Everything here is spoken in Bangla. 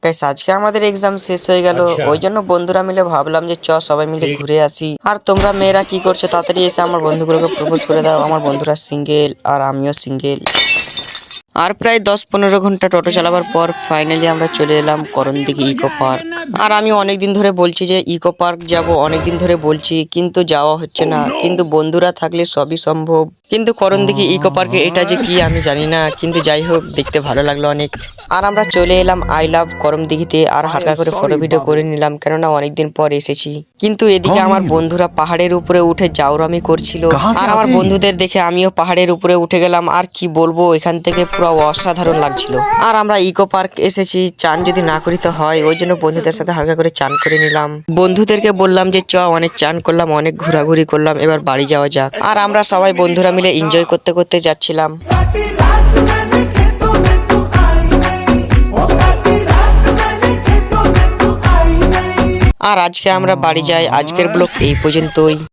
গাইস আজকে আমাদের এক্সাম শেষ হয়ে গেল, ওই জন্য বন্ধুরা মিলে ভাবলাম যে সবাই মিলে ঘুরে আসি। আর তোমরা মেয়েরা কি করছো, তাড়াতাড়ি এসে আমার বন্ধুগুলোকে প্রপোজ করে দাও। আমার বন্ধুরা সিঙ্গেল আর আমিও সিঙ্গেল। আর প্রায় 10-15 ঘন্টা টোটো চালাবার পর ফাইনালি আমরা চলে এলাম করণদিঘি ইকো পার্ক। আর আমি অনেকদিন ধরে বলছি যে ইকো পার্ক যাব, অনেকদিন ধরে বলছি, কিন্তু যাওয়া হচ্ছে না। কিন্তু বন্ধুরা থাকলে সবই সম্ভব। কিন্তু করণদিঘি ইকো পার্কে এটা যে কি আমি জানি না, কিন্তু যাই হোক দেখতে ভালো লাগলো অনেক। আর আমরা চলে এলাম আই লাভ করণদিঘিতে। আর হালকা করে ফটো ভিডিও করে নিলাম, কেননা অনেকদিন পর এসেছি। কিন্তু এদিকে আমার বন্ধুরা পাহাড়ের উপরে উঠে জাউরামি করছিল। আর আমার বন্ধুদের দেখে আমিও পাহাড়ের উপরে উঠে গেলাম। আর কি বলবো, এখান থেকে পুরো অসাধারণ লাগছিল। আর আমরা ইকো পার্ক এসেছি, চান যদি না করি তো হয়, ওই জন্য বন্ধুদের সাথে হালকা করে চান করে নিলাম। বন্ধুদেরকে বললাম যে অনেক চান করলাম, অনেক ঘোরাঘুরি করলাম, এবার বাড়ি যাওয়া যাক। আর আমরা সবাই বন্ধুরা মিলে এনজয় করতে করতে যাচ্ছিলাম। আর আজকে আমরা বাড়ি যাই। আজকের ব্লগ এই পর্যন্তই।